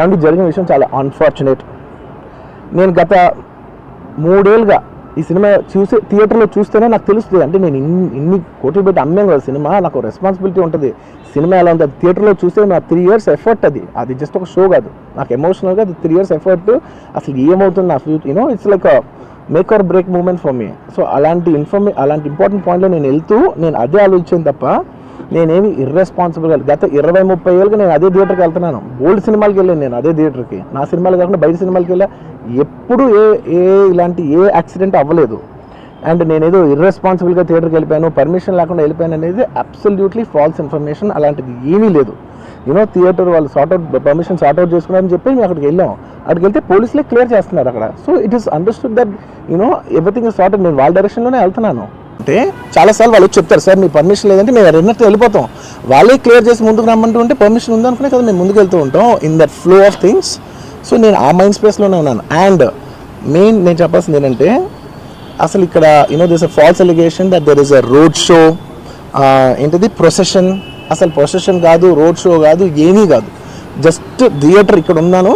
ఏమంటే జరిగిన విషయం చాలా అన్ఫార్చునేట్. నేను గత 3 ఏళ్ళుగా ఈ సినిమా థియేటర్లో చూస్తేనే నాకు తెలుస్తుంది. అంటే నేను ఇన్ని కోట్లు పెట్టి అమ్మాను కదా సినిమా, నాకు రెస్పాన్సిబిలిటీ ఉంటుంది. సినిమా ఎలా ఉంది అది థియేటర్లో చూస్తే నా 3 years ఎఫర్ట్, అది జస్ట్ ఒక షో కాదు, నాకు ఎమోషనల్గా అది 3 years ఎఫర్ట్. అసలు ఏమవుతుంది నా future, it's like make or break moment for me. So అలాంటి ఇంపార్టెంట్ పాయింట్లో నేను వెళ్తూ నేను అదే ఆలోచించాను తప్ప నేనేమి ఇర్రెస్పాన్సిబుల్గా గత 20-30 ఏళ్ళుగా నేను అదే థియేటర్కి వెళ్తున్నాను. ఓల్డ్ సినిమాలకి వెళ్ళాను నేను అదే థియేటర్కి, నా సినిమాలు కాకుండా బయట సినిమాలకి వెళ్ళా. ఎప్పుడు ఇలాంటి యాక్సిడెంట్ అవ్వలేదు. అండ్ నేనేదో ఇర్రెస్పాన్సిబుల్గా థియేటర్కి వెళ్ళిపోయాను, పర్మిషన్ లేకుండా వెళ్ళిపోయాను అనేది అబ్సల్యూట్లీ ఫాల్స్ ఇన్ఫర్మేషన్. అలాంటిది ఏమీ లేదు. థియేటర్ వాళ్ళు పర్మిషన్ సార్ట్అవుట్ చేసుకున్నారని చెప్పి మేము అక్కడికి వెళ్ళాం. అక్కడికి వెళ్తే పోలీసులే క్లియర్ చేస్తున్నారు అక్కడ. So it is understood that everything is sorted. నేను వాళ్ళ డైరెక్షన్లోనే వెళ్తున్నాను. అంటే చాలాసార్లు వాళ్ళు చెప్తారు, సార్ మీ పర్మిషన్ లేదంటే మేము రెండింటితో వెళ్ళిపోతాం. వాళ్ళే క్లియర్ చేసి ముందుకు రమ్మంటూ ఉంటే పర్మిషన్ ఉందనుకునే కదా మేము ముందుకు వెళ్తూ ఉంటాం in that flow of things. So నేను ఆ మైండ్ స్పేస్లోనే ఉన్నాను. అండ్ మెయిన్ నేను చెప్పాల్సింది ఏంటంటే, అసలు ఇక్కడ this a false allegation that there is a road show, ఏంటిది ప్రొసెషన్. అసలు ప్రొసెషన్ కాదు, రోడ్ షో కాదు, ఏమీ కాదు. జస్ట్ థియేటర్ ఇక్కడ ఉన్నాను,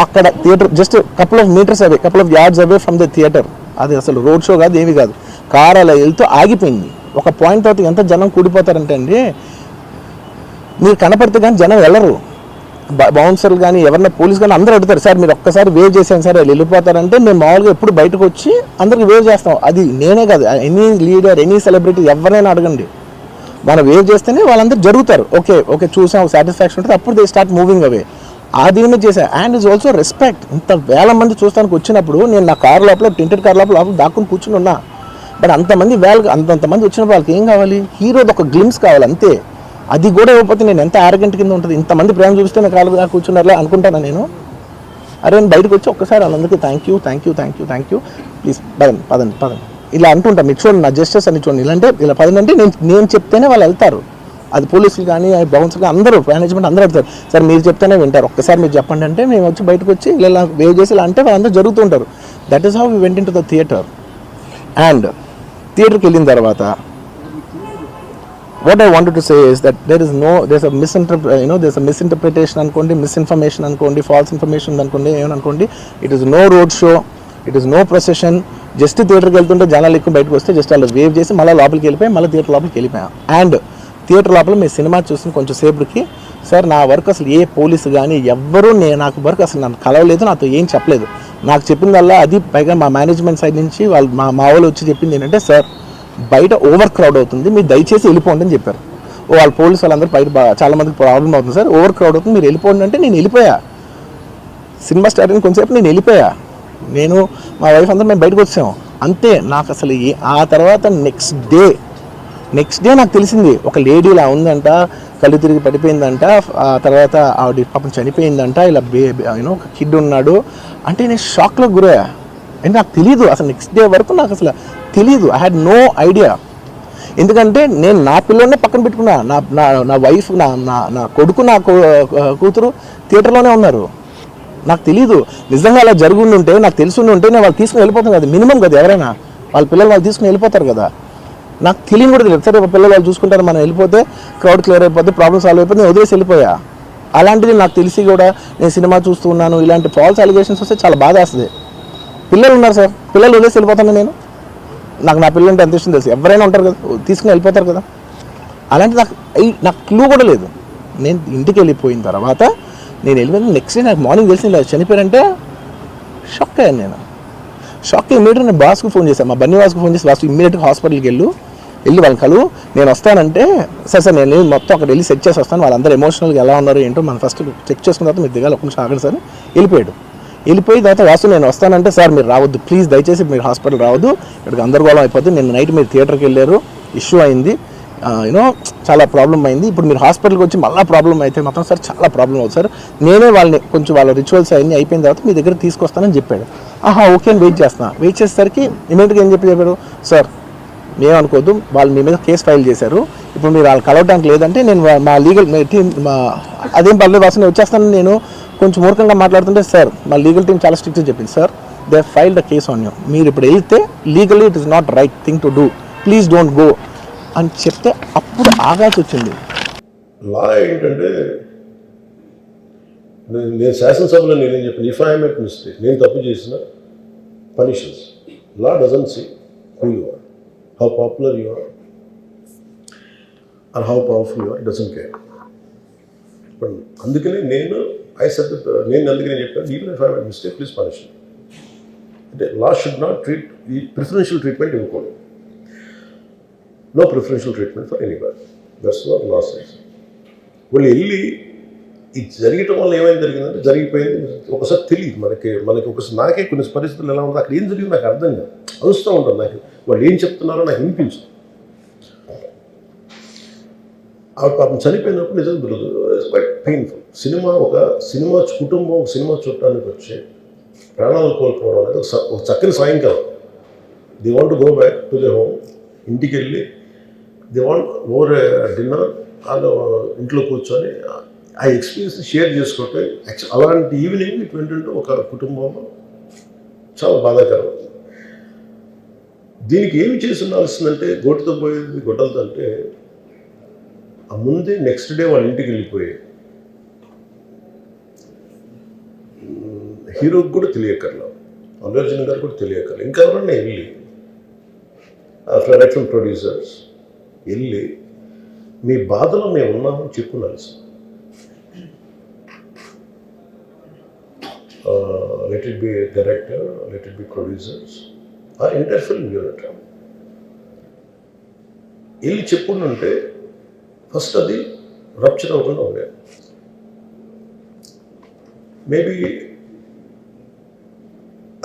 అక్కడ theatre just couple of metres away, couple of yards away from the theatre. అది అసలు రోడ్ షో కాదు, ఏమీ కాదు. కార్ అలా వెళ్తూ ఆగిపోయింది. ఒక పాయింట్ తర్వాత ఎంత జనం కూడిపోతారంటే అండి, మీరు కనపడితే కానీ జనం వెళ్ళరు. బౌన్సర్లు కానీ ఎవరన్నా పోలీస్ కానీ అందరూ అడుగుతారు, సార్ మీరు ఒక్కసారి వేవ్ చేసాను సార్ వాళ్ళు వెళ్ళిపోతారంటే మేము మామూలుగా ఎప్పుడు బయటకు వచ్చి అందరికి వేవ్ చేస్తాం. అది నేనే కాదు, ఎనీ లీడర్, ఎనీ సెలబ్రిటీ ఎవరైనా అడగండి, మనం వేవ్ చేస్తేనే వాళ్ళందరూ జరుగుతారు. ఓకే చూసాం, సాటిస్ఫాక్షన్ ఉంటుంది, అప్పుడు దే స్టార్ట్ మూవింగ్ అవే. అది మీద చేశాను. And is also respect. ఇంత వేల మంది చూస్తానికి వచ్చినప్పుడు నేను నా కార్ లోపల, టెంటెడ్ కార్ లోపల దాక్కుని కూర్చుని ఉన్నా. బట్ అంతమంది అంతమంది వచ్చినప్పుడు వాళ్ళకి ఏం కావాలి? హీరోది ఒక గ్లిమ్స్ కావాలి అంతే. అది కూడా ఇవ్వకపోతే నేను ఎంత ఆరగెంట్ కింద ఉంటుంది. ఇంతమంది ప్రేమ చూపిస్తే నా కాళ్ళు కూర్చున్నారులే అనుకుంటాను నేను. అరే నేను బయటకు వచ్చి ఒక్కసారి వాళ్ళందరికీ థ్యాంక్ యూ ప్లీజ్ పదండి ఇలా అంటుంటా. మీరు చూడండి నా జస్టిస్ అని చూడండి, ఇలాంటే ఇలా పదండి నేను చెప్తేనే వాళ్ళు వెళ్తారు. అది పోలీసులు కానీ బౌన్సర్ కానీ అందరూ మేనేజ్మెంట్ అందరూ వెళ్తారు. సార్ మీరు చెప్తేనే వింటారు, ఒక్కసారి మీరు చెప్పండి అంటే మేము వచ్చి బయటకు వచ్చి ఇలా వేవ్ చేసి ఇలా అంటే వాళ్ళందరూ జరుగుతుంటారు. That is how we went into the theatre. అండ్ థియేటర్కి వెళ్ళిన తర్వాత what I wanted to say is that there's a misinterpretation అనుకోండి, misinformation అనుకోండి, false information అనుకోండి, ఏమనుకోండి, it is no road show, it is no procession. Just థియేటర్కి వెళ్తుంటే జనాలు ఎక్కువ బయటకు వస్తే జస్ట్ వాళ్ళు వేవ్ చేసి మళ్ళీ లోపలికి వెళ్ళిపోయి మళ్ళీ థియేటర్ లోపలికి వెళ్ళిపోయాం. అండ్ థియేటర్ లోపల మీ సినిమా చూసిన కొంచెం సేపటికి, సార్ నా వర్క్ అసలు ఏ పోలీసు కానీ ఎవ్వరూ నాకు వర్క్ అసలు నన్ను కలవలేదు, నాతో ఏం చెప్పలేదు. నాకు చెప్పిందల్లా అది పైగా మా మేనేజ్మెంట్ సైడ్ నుంచి వాళ్ళు మా వాళ్ళు వచ్చి చెప్పింది ఏంటంటే, సార్ బయట ఓవర్ క్రౌడ్ అవుతుంది, మీరు దయచేసి వెళ్ళిపోండి అని చెప్పారు. వాళ్ళ పోలీసు వాళ్ళందరూ బయట చాలా మందికి ప్రాబ్లం అవుతుంది సార్, ఓవర్ క్రౌడ్ అవుతుంది, మీరు వెళ్ళిపోండి అంటే నేను వెళ్ళిపోయా. సినిమా స్టార్ట్ అయిన కొంచెంసేపు నేను వెళ్ళిపోయా. నేను మా వైఫ్ అందరూ మేము బయటకు వచ్చాము అంతే. నాకు అసలు ఆ తర్వాత నెక్స్ట్ డే నాకు తెలిసింది, ఒక లేడీ ఇలా ఉందంట, కళ్ళు తిరిగి పడిపోయిందంట, ఆ తర్వాత ఆవిడ పాపం చనిపోయిందంట, ఇలా ఒక కిడ్ ఉన్నాడు అంటే నేను షాక్లో గురయ్యా. అంటే నాకు తెలీదు అసలు, నెక్స్ట్ డే వరకు నాకు అసలు తెలీదు. I had no idea. ఎందుకంటే నేను నా పిల్లల్నే పక్కన పెట్టుకున్నా, నా వైఫ్, నా కొడుకు, నా కూతురు థియేటర్లోనే ఉన్నారు. నాకు తెలీదు. నిజంగా అలా జరిగి ఉంటే, నాకు తెలిసి ఉంటే నేను వాళ్ళు తీసుకుని వెళ్ళిపోతాను కదా, మినిమం కదా, ఎవరైనా వాళ్ళ పిల్లలు వాళ్ళు తీసుకుని వెళ్ళిపోతారు కదా. నాకు తెలియని కూడా తెలియదు. సరే పిల్లలు వాళ్ళు చూసుకుంటారు, మనం వెళ్ళిపోతే క్రౌడ్ క్లియర్ అయిపోతే, ప్రాబ్లమ్ సాల్వ్ అయిపోతే నేను వదిలేసి వెళ్ళిపోయా. అలాంటిది నాకు తెలిసి కూడా నేను సినిమా చూస్తూ ఉన్నాను, ఇలాంటి ఫాల్స్ అలిగేషన్స్ వస్తే చాలా బాధ వేస్తుంది. పిల్లలు ఉన్నారు సార్, పిల్లలు వదిలేసి వెళ్ళిపోతాను నేను. నాకు నా పిల్లలు అంటే ఎంత ఇష్టం తెలుసు, ఎవరైనా ఉంటారు కదా తీసుకుని వెళ్ళిపోతారు కదా. అలాంటి నాకు క్లూ కూడా లేదు. నేను ఇంటికి వెళ్ళిపోయిన తర్వాత నేను వెళ్ళిపోయిన నెక్స్ట్ డే నాకు మార్నింగ్ తెలిసి ఇలా చనిపోయారంటే షాక్ అయ్యాను నేను. షాక్ ఇమ్మీడియట్గా నేను బాస్కు ఫోన్ చేశాను, మా బన్నీ బాస్కు ఫోన్ చేసి, బాస్ ఇమ్మీడియట్గా హాస్పిటల్కి వెళ్ళి వాళ్ళని కలువు, నేను వస్తానంటే సార్ నేను మొత్తం అక్కడ వెళ్ళి చెక్ చేసి వస్తాను, వాళ్ళందరూ ఎమోషనల్గా ఎలా ఉన్నారు ఏంటో మనం ఫస్ట్ చెక్ చేసుకున్న తర్వాత మీరు దిగాలి, ఒక నిమిషం ఆగండి సార్. వెళ్ళిపోయిన తర్వాత వాసు నేను వస్తానంటే, సార్ మీరు రావద్దు ప్లీజ్, దయచేసి మీరు హాస్పిటల్ రావద్దు, ఇక్కడికి గందరగోళం అయిపోద్ది, నేను నైట్ మీరు థియేటర్కి వెళ్ళారు, ఇష్యూ అయింది, చాలా ప్రాబ్లం అయింది, ఇప్పుడు మీరు హాస్పిటల్కి వచ్చి మళ్ళీ ప్రాబ్లం అయితే మాత్రం సార్ చాలా ప్రాబ్లం అవుతుంది సార్, నేనే వాళ్ళని కొంచెం వాళ్ళ రిచువల్స్ అన్నీ అయిపోయిన తర్వాత మీ దగ్గర తీసుకొస్తానని చెప్పాడు. ఓకే అని వెయిట్ చేసేసరికి ఇమీడియట్గా ఏం చెప్పారు, సార్ మేమనుకోవద్దు, వాళ్ళు మీ మీద కేసు ఫైల్ చేశారు, ఇప్పుడు మీరు వాళ్ళు కలవడానికి లేదంటే నేను మా లీగల్ టీం అదేం పర్లేదు వాసు నేను వచ్చేస్తాను. నేను కొంచెం మూర్ఖంగా మాట్లాడుతుంటే, సార్ మా లీగల్ టీం చాలా స్ట్రిక్ట్గా చెప్పింది, sir they filed the case on you, మీరు ఇప్పుడు వెళ్తే legally it is not right thing to do, please don't go అని చెప్తే అప్పుడు ఆగాల్సి వచ్చింది. లా ఏంటంటే నేను శాసనసభలో నేనేం చెప్పాను, ఇఫ్ ఐ మేక్ మిస్టేక్, నేను తప్పు చేసిన పనిషన్స్. Law doesn't see who you are, how popular you are or how powerful you are, doesn't care. But అందుకని నేను అందుకనే చెప్పాను, even if I make mistake please punish. అంటే లా షుడ్ నాట్ ట్రీట్, ఈ ప్రిఫరెన్షియల్ ట్రీట్మెంట్ ఇవ్వకూడదు. No preferential treatment for anybody. That's what law says. వాళ్ళు వెళ్ళి ఇది జరగటం వల్ల ఏమైనా జరిగిందంటే జరిగిపోయింది. ఒకసారి తెలియదు మనకి ఒకసారి నాకే కొన్ని పరిస్థితులు ఎలా ఉందో అక్కడ ఏం జరిగింది నాకు అర్థం కాదు, అరుస్తూ ఉంటాను. నాకు వాళ్ళు ఏం చెప్తున్నారో నాకు వినిపించదు. ఆ పాపం చనిపోయినప్పుడు నిజం దొరకదు, ఇట్స్ క్వైట్ పెయిన్ఫుల్. కుటుంబం ఒక సినిమా చూడటానికి వచ్చి ప్రాణాలు కోల్పోవడం అనేది ఒక చక్కని సాయంకాలం. The want to go back to the home, ఇంటికి వెళ్ళి ది వాంట్ ఓవర్ డిన్నర్, వాళ్ళు ఇంట్లో కూర్చొని ఆ ఎక్స్పీరియన్స్ షేర్ చేసుకుంటే అలాంటి ఈవినింగ్ ఇటు ఏంటంటే ఒక కుటుంబంలో చాలా బాధాకరం. దీనికి ఏమి చేసి ఉండాల్సిందంటే గోటుతో పోయేది గొడ్డలతో అంటే ఆ ముందే నెక్స్ట్ డే వాళ్ళ ఇంటికి వెళ్ళిపోయి హీరోకి కూడా తెలియకర్లా, అల్లు అర్జున్ గారు కూడా తెలియకర్లా, ఇంకా ఎవరన్నా వెళ్ళి ప్రొడక్షన్ ప్రొడ్యూసర్స్ వెళ్ళి మీ బాధలో మేము ఉన్నామని చెప్పుకోవాల్సి. Let it be a director, let it be producers, or entire film unit. వెళ్ళి చెప్పుకుంటుంటే ఫస్ట్ అది రప్చర్ అవ్వకుండా ఉండేది. మేబీ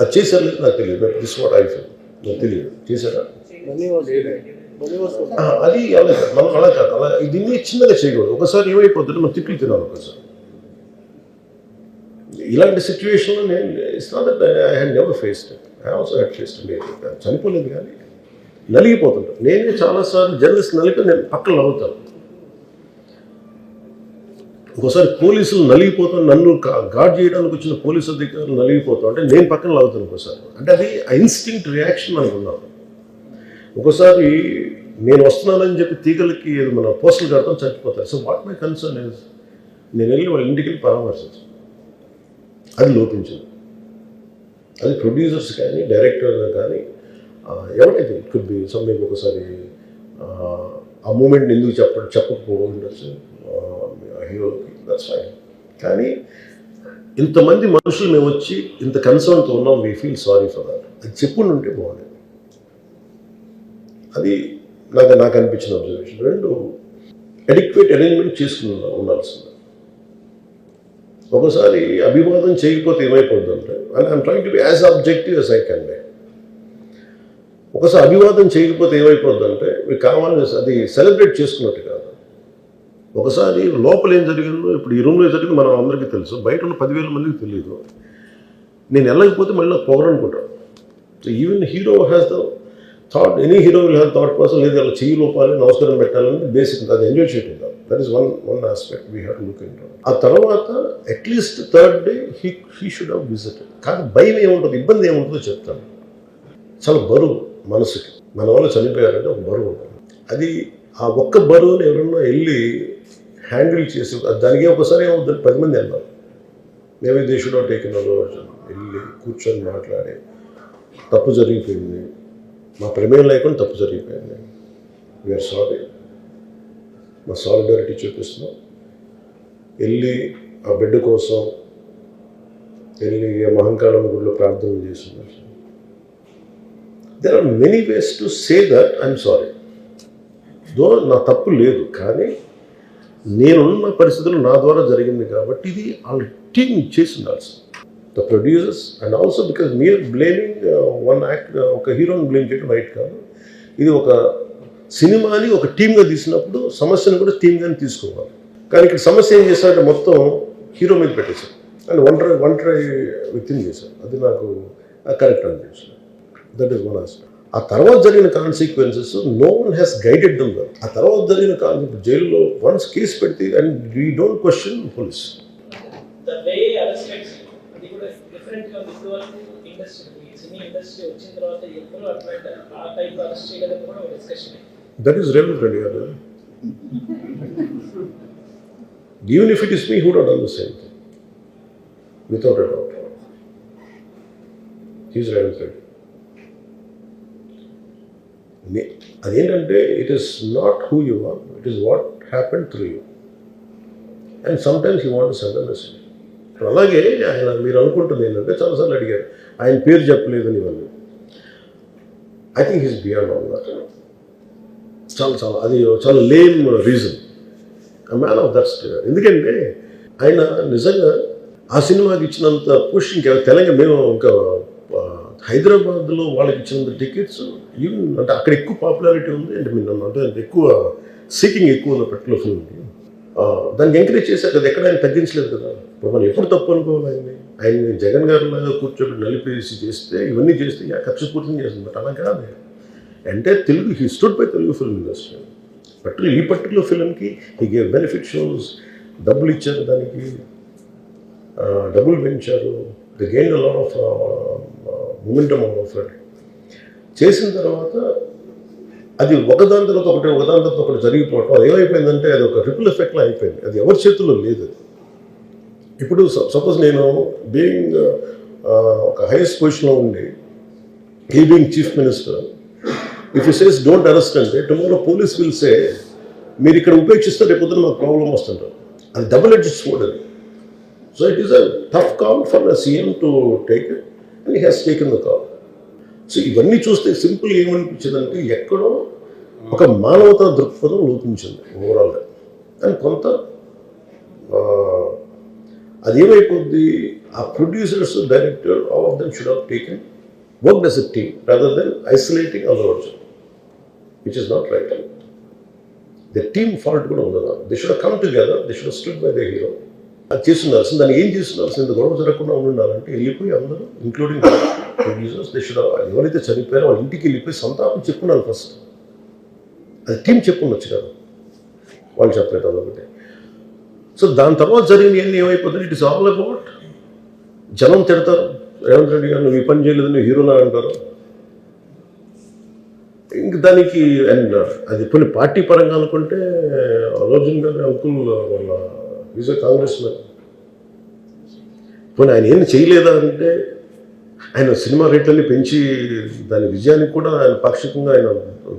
అది చేశారు లేదు నాకు తెలియదు, but this what I feel. నాకు తెలియదు చేశారా అది అలా కాదు, మనం అలా కాదు, అలా దీన్ని చిన్నగా చేయకూడదు. ఒకసారి ఏమైపోతుంటే మనం తిట్లు తినాలి. ఒకసారి ఇలాంటి సిచ్యువేషన్లో నేను it's not that I had never faced it, I also had faced it. చనిపోలేదు కానీ నలిగిపోతుంటాను. నేనే చాలాసార్లు జర్నలిస్ట్ నలిపి నేను పక్కన నవ్వుతాను. ఒకసారి పోలీసులు నలిగిపోతాను, నన్ను గార్డ్ చేయడానికి వచ్చిన పోలీసు అధికారులు నలిగిపోతాం అంటే నేను పక్కన నవ్వుతాను ఒకసారి. అంటే అది ఇన్స్టింక్ట్ రియాక్షన్ అనుకున్నాను. ఒకసారి నేను వస్తున్నానని చెప్పి తీగలకి మన పోస్టులు కడతాం చచ్చిపోతారు. So what my concern is నేను వెళ్ళి వాళ్ళ ఇంటికి వెళ్ళి పరామర్శించాను. అది లోపించింది. అది ప్రొడ్యూసర్స్ కానీ డైరెక్టర్ కానీ ఎవరైతే ఇట్ కుడ్ బి సమ్థింగ్. ఒకసారి ఆ మూమెంట్ ఎందుకు చెప్పకపోవడం ఉండొచ్చు హీరోకి, దట్స్ ఫైన్. కానీ ఇంతమంది మనుషులు మేము వచ్చి ఇంత కన్సర్న్తో ఉన్నాం, we feel sorry for that. అది చెప్పుండి ఉంటే బాగుండేది. అది నాకు అనిపించిన అబ్జర్వేషన్. రెండు, అడిక్వేట్ అరేంజ్మెంట్ చేసుకుని ఉండాల్సింది. ఒకసారి అభివాదం చేయకపోతే ఏమైపోతుందంటే, and I'm trying to be as objective as I can be. ఒకసారి అభివాదం చేయకపోతే ఏమైపోతుందంటే మీకు కావాలని అది సెలబ్రేట్ చేసుకున్నట్టు కాదు. ఒకసారి లోపల ఏం జరిగిందో, ఇప్పుడు ఈ రూమ్లో జరిగింది మనం అందరికీ తెలుసు, బయట ఉన్న 10,000 మందికి తెలియదు. నేను వెళ్ళకపోతే మళ్ళీ పొగరనుకుంటాను. So even hero has the thought, any hero will have thought process. లేదు అలా చెయ్యి లోపాలి, నమస్కారం పెట్టాలని బేసిక్, అది ఎంజాయ్ చేయటం కాదు. That is one aspect we have to look in. ఆ తర్వాత at least third day he should have visited. కానీ భయం ఏముంటుంది, ఇబ్బంది ఏముంటుందో చెప్తాను. చాలా బరువు మనసుకి, మన వల్ల చనిపోయారంటే ఒక బరువు ఉంటుంది. అది ఆ ఒక్క బరువుని ఎవరన్నా వెళ్ళి హ్యాండిల్ చేసి, దానికి ఒకసారి ఏమవుతుంది, 10 మంది వెళ్ళాలి. Maybe they should not take in aversion. వెళ్ళి కూర్చొని మాట్లాడి తప్పు జరిగిపోయింది, మా ప్రమేయం లేకుండా తప్పు జరిగిపోయింది, వీఆర్ సారీ, మా సాలిడారిటీ చూపిస్తున్నాం. వెళ్ళి ఆ బిడ్డ కోసం వెళ్ళి మహంకాళం గుడిలో ప్రార్థన చేస్తున్నారు. There are many ways to say that I'm sorry. Though నా తప్పు లేదు, కానీ నేనున్న పరిస్థితులు నా ద్వారా జరిగింది కాబట్టి ఇది వాళ్ళ టీమ్ చేసి ఉండాల్సింది. The producers and also because మీరు బ్లేమింగ్ వన్ యాక్ట్, ఒక హీరోని బ్లేమ్ చేయడం రైట్ కాదు. ఇది ఒక సినిమాని ఒక టీమ్గా తీసినప్పుడు సమస్యను కూడా టీమ్గానే తీసుకోవాలి. కానీ ఇక్కడ సమస్య ఏం చేశారంటే మొత్తం హీరో మీద పెట్టేశారు అండ్ ఒంటరి వ్యక్తిని చేశారు. అది నాకు కరెక్ట్ అనిపించింది. That is one aspect. ఆ తర్వాత జరిగిన consequences no one has guided them. ఆ తర్వాత జరిగిన జైల్లో వన్స్ కేసు పెడితే and we don't question police. That is relevant. Even if it is me who would have done the same thing. Without a doubt. He's Revanth Reddy. అదేంటంటే it is not who you are, it is what happen through you. And sometimes you want send a message. అలాగే ఆయన మీరు అనుకుంటుంది ఏంటంటే చాలాసార్లు అడిగారు ఆయన పేరు చెప్పలేదని ఇవన్నీ. I think he's beyond all that. అది చాలా lame reason. Man of that state. ఎందుకంటే ఆయన నిజంగా ఆ సినిమాకి ఇచ్చినంత పుష్ ఇంకా తెలంగాణ మేము ఇంకా హైదరాబాద్లో వాళ్ళకి ఇచ్చినంత టికెట్స్ ఈవెన్ అంటే అక్కడ ఎక్కువ పాపులారిటీ ఉంది. అంటే మీరు అంటే ఎక్కువ సీకింగ్ ఎక్కువ ఉన్న పర్టికులర్ ఫిల్మ్కి దాన్ని ఎంకరేజ్ చేశారు కదా, ఎక్కడ ఆయన తగ్గించలేదు కదా. ఇప్పుడు మనం ఎప్పుడు తప్పు అనుకోవాలి ఆయన్ని జగన్ గారి లాగా కూర్చోబెట్టి నలిపేసి చేస్తే ఇవన్నీ చేస్తే కక్షపూర్తం చేస్తుంది. బట్ అలా కాదు. అంటే Telugu he stood by Telugu film industry. ఈ పర్టికులర్ ఫిల్మ్కి హీ గేవ్ బెనిఫిట్ షోస్, డబ్బులు ఇచ్చారు, దానికి డబ్బులు పెంచారు. They gain lot of momentum of it. చేసిన తర్వాత అది ఒకదాని తర్వాత ఒకటి జరిగిపోవటం, అది ఏమైపోయిందంటే అది ఒక రిపుల్ ఎఫెక్ట్లో అయిపోయింది. అది ఎవరి చేతుల్లో లేదు. ఇప్పుడు సపోజ్ నేను బీయింగ్ ఒక హైయెస్ట్ పొజిషన్లో ఉండి he being chief minister, if you says don't arrest అంటే టుమారో పోలీస్ విల్ సే మీరు ఇక్కడ ఉపేక్షిస్తే రేపు పొద్దున మాకు ప్రాబ్లం వస్తుంటారు. అది డబుల్ ఎడ్జ్డ్ స్వోర్డ్ అది. So it is a tough call for the CM to take it and he has taken the call. So ఇవన్నీ చూస్తే సింపుల్ ఏమనిపించిందంటే ఎక్కడో ఒక మానవతా దృక్పథం లోపించింది ఓవరాల్గా. అండ్ కొంత అదేమైపోద్ది, ఆ producers, director, all of them should have taken work as a team rather than isolating Allu Arjun, which is not right. The team fault కూడా ఉండదు. They should come together, they should stood by the hero. అది చేస్తున్నాల్సింది. దాన్ని ఏం చేస్తున్నాల్సింది, గొడవ జరగకుండా ఉండాలంటే వెళ్ళిపోయి అందరూ ఇంక్లూడింగ్ ప్రొడ్యూసర్స్ దే షుడ్ ఎవరైతే చనిపోయారో వాళ్ళ ఇంటికి వెళ్ళిపోయి సంతాపం చెప్పుకున్నారు ఫస్ట్. అది టీం చెప్పుండొచ్చు కదా, వాళ్ళు చెప్పలేదు అదొకటి. సో దాని తర్వాత జరిగినవన్నీ ఏమైపోతుంది, ఇట్ ఇస్ ఆల్ అబౌట్ జనం తిడతారు, రేవంత్ రెడ్డి గారు నువ్వు ఈ పని చేయలేదు, నువ్వు హీరోలా అంటారు. ఇంక దానికి అండ్ అది కొన్ని పార్టీ పరంగా అనుకుంటే అర్జున్ గారి అంకుల్ వాళ్ళ ఈజ్ ఎ కాంగ్రెస్ మ్యాన్. పోనీ ఆయన ఏం చేయలేదా అంటే ఆయన సినిమా రేట్లన్నీ పెంచి దాని విజయానికి కూడా ఆయన పాక్షికంగా ఆయన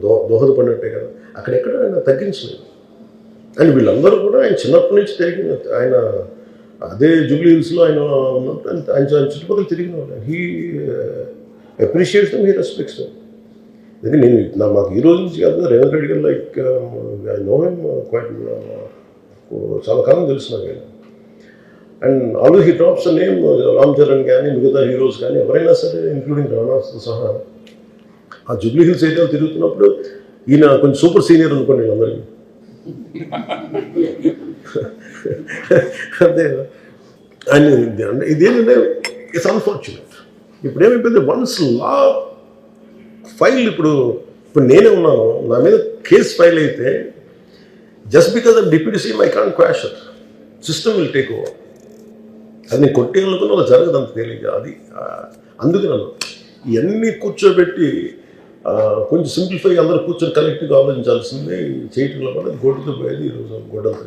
దోహదపడినట్టే కదా. అక్కడెక్కడ ఆయన తగ్గించలేదు. అండ్ వీళ్ళందరూ కూడా ఆయన చిన్నప్పటి నుంచి తిరిగిన, ఆయన అదే జూబ్లీ హిల్స్లో ఆయన ఉన్నప్పుడు ఆయన చుట్టుపక్కల తిరిగిన వాళ్ళు. He appreciates them, he respects them. ఎందుకంటే మాకు ఈ రోజు నుంచి కాదు, రేవంత్ రెడ్డి గారు like I know him quite, చాలా కాలం తెలుసు నాకు ఆయన. And always he drops name Ram Charan కానీ మిగతా హీరోస్ కానీ ఎవరైనా సరే ఇంక్లూడింగ్ రాణాతో సహా ఆ జూబ్లీ హిల్స్ ఏరియాలో తిరుగుతున్నప్పుడు ఈయన కొంచెం సూపర్ సీనియర్ అనుకోండి అందరికీ. అంతే కదా. ఆయన ఇదేంటంటే ఇట్స్ అన్ఫార్చునేట్. ఇప్పుడు ఏమైపోయింది, వన్స్ లా ఫైల్ ఇప్పుడు నేనే ఉన్నాను, నా మీద కేసు ఫైల్ అయితే just because of deputy CM I can't quash it, system will take over. అది నేను కొట్టేయాలనుకున్నా అలా జరగదు అంత తేలిక. అది అందుకే నన్ను ఇవన్నీ కూర్చోబెట్టి కొంచెం సింప్లిఫై అందరూ కూర్చొని కలెక్టివ్గా ఆలోచించాల్సిందే చేయటంలో కూడా గొడ్డుతో పోయేది ఈరోజు గొడ్డంతో.